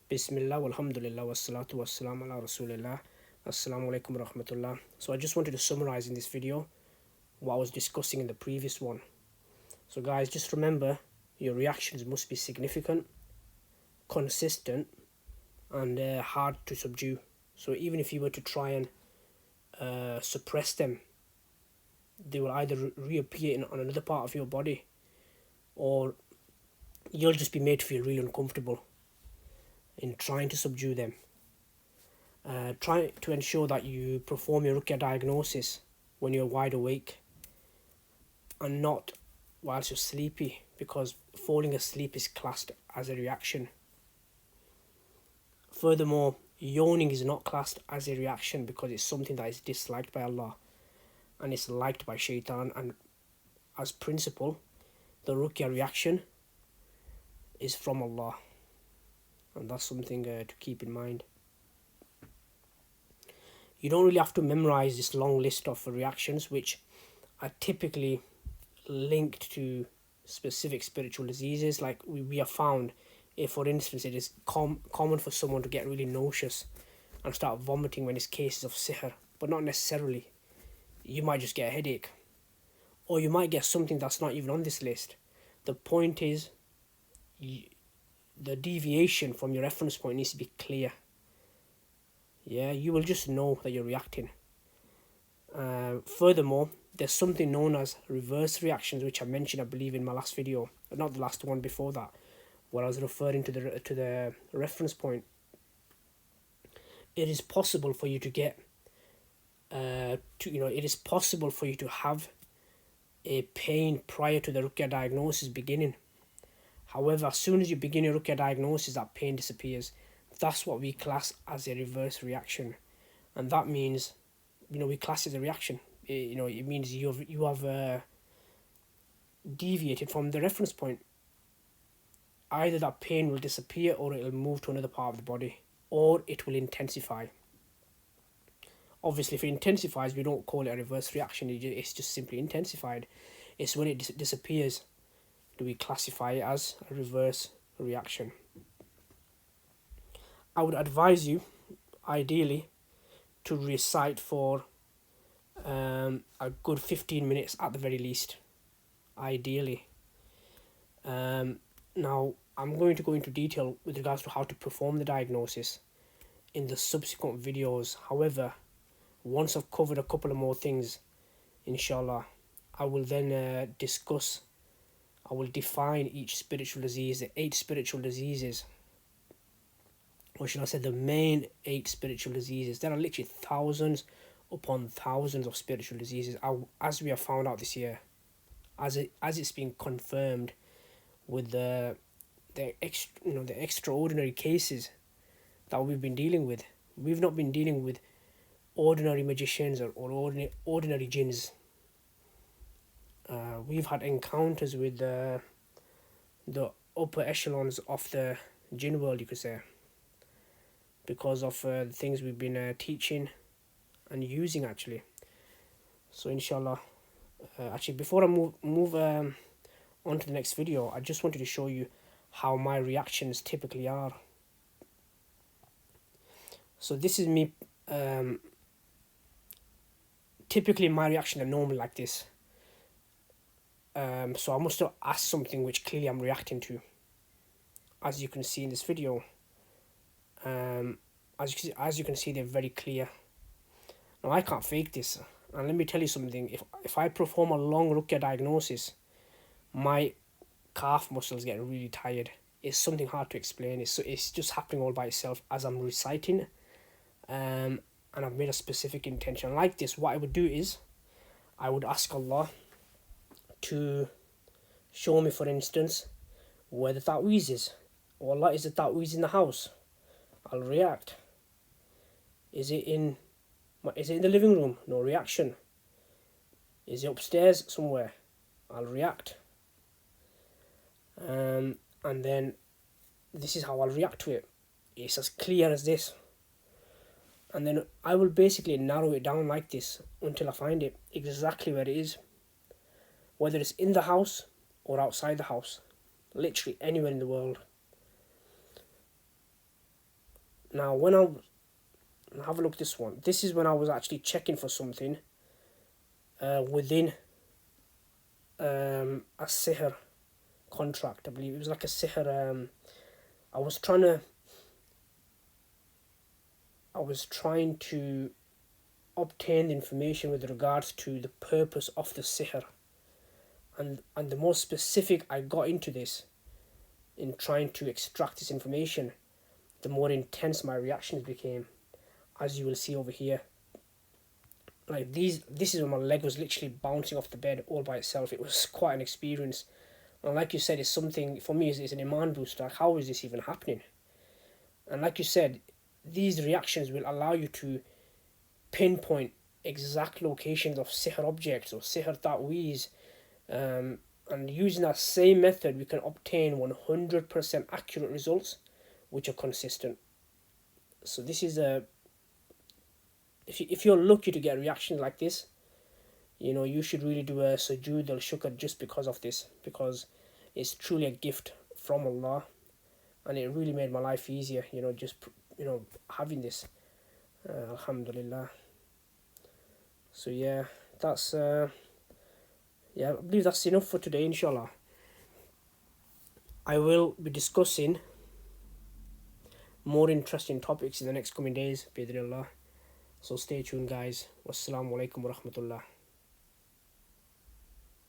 Bismillah, walhamdulillah, wassalatu wassalam ala rasulillah. Assalamu alaikum rahmatullah. So I just wanted to summarize in this video what I was discussing in the previous one. So guys, just remember your reactions must be significant, consistent, and hard to subdue. So even if you were to try and suppress them, they will either reappear on another part of your body, or you'll just be made to feel really uncomfortable in trying to subdue them. Try to ensure that you perform your Ruqya diagnosis when you're wide awake and not whilst you're sleepy, because falling asleep is classed as a reaction. Furthermore, yawning is not classed as a reaction because it's something that is disliked by Allah and it's liked by Shaitan, and as principle, the Ruqya reaction is from Allah, and that's something to keep in mind. You don't really have to memorize this long list of reactions, which are typically linked to specific spiritual diseases. Like we have found, if for instance it is common for someone to get really nauseous and start vomiting when it's cases of sihr, but not necessarily. You might just get a headache, or you might get something that's not even on this list. The point is, the deviation from your reference point needs to be clear. Yeah, you will just know that you're reacting. Furthermore, there's something known as reverse reactions, which I mentioned, I believe, in my last video, not the last one before that, where I was referring to the reference point. It is possible for you to get, it is possible for you to have a pain prior to the Ruqya diagnosis beginning. However, as soon as you begin your Ruqya diagnosis, that pain disappears. That's what we class as a reverse reaction, and that means, we class it as a reaction. It means you have deviated from the reference point. Either that pain will disappear, or it will move to another part of the body, or it will intensify. Obviously, if it intensifies, we don't call it a reverse reaction. It's just simply intensified. It's when it disappears do we classify it as a reverse reaction. I would advise you, ideally, to recite for a good 15 minutes at the very least, ideally. Now, I'm going to go into detail with regards to how to perform the diagnosis in the subsequent videos. However, once I've covered a couple of more things, inshallah, I will then I will define each spiritual disease, the 8 spiritual diseases, or should I say the main 8 spiritual diseases. There are literally thousands upon thousands of spiritual diseases, as we have found out this year, as it's been confirmed with the extraordinary cases that we've been dealing with. We've not been dealing with ordinary magicians or ordinary jinns. We've had encounters with the upper echelons of the jinn world, you could say, because of the things we've been teaching and using, actually. So inshallah, actually, before I move on to the next video, I just wanted to show you how my reactions typically are. So this is me. Typically my reaction are normally like this. So I must have asked something which clearly I'm reacting to, as you can see in this video. As you can see, they're very clear. Now, I can't fake this, and let me tell you something. If I perform a long Ruqya diagnosis, my calf muscles get really tired. It's something hard to explain. It's just happening all by itself as I'm reciting, and I've made a specific intention. Like this, what I would do is, I would ask Allah to show me, for instance, where the ta'weez is. Oh Allah, is the ta'weez in the house? I'll react. Is it in the living room? No reaction. Is it upstairs somewhere? I'll react. And then this is how I'll react to it. It's as clear as this. And then I will basically narrow it down like this until I find it exactly where it is. Whether it's in the house or outside the house. Literally anywhere in the world. Now when I have a look at this one, this is when I was actually checking for something within a sihr contract. I believe it was like a sihr. I was trying to obtain the information with regards to the purpose of the sihr, and the more specific I got into this in trying to extract this information, the more intense my reactions became, as you will see over here. Like this is when my leg was literally bouncing off the bed all by itself. It was quite an experience, and like you said, it's something for me. It's an iman booster. Like, how is this even happening? And like you said, these reactions will allow you to pinpoint exact locations of sihr objects or sihr ta'weez, and using that same method we can obtain 100% accurate results which are consistent. So this is a, if you're lucky to get reactions like this, you should really do a sujood al shukr just because of this, because it's truly a gift from Allah, and it really made my life easier, just having this, alhamdulillah. So yeah, that's I believe that's enough for today, inshallah. I will be discussing more interesting topics in the next coming days, bi-idhnillah. So stay tuned, guys. Wassalamu alaikum wa rahmatullah.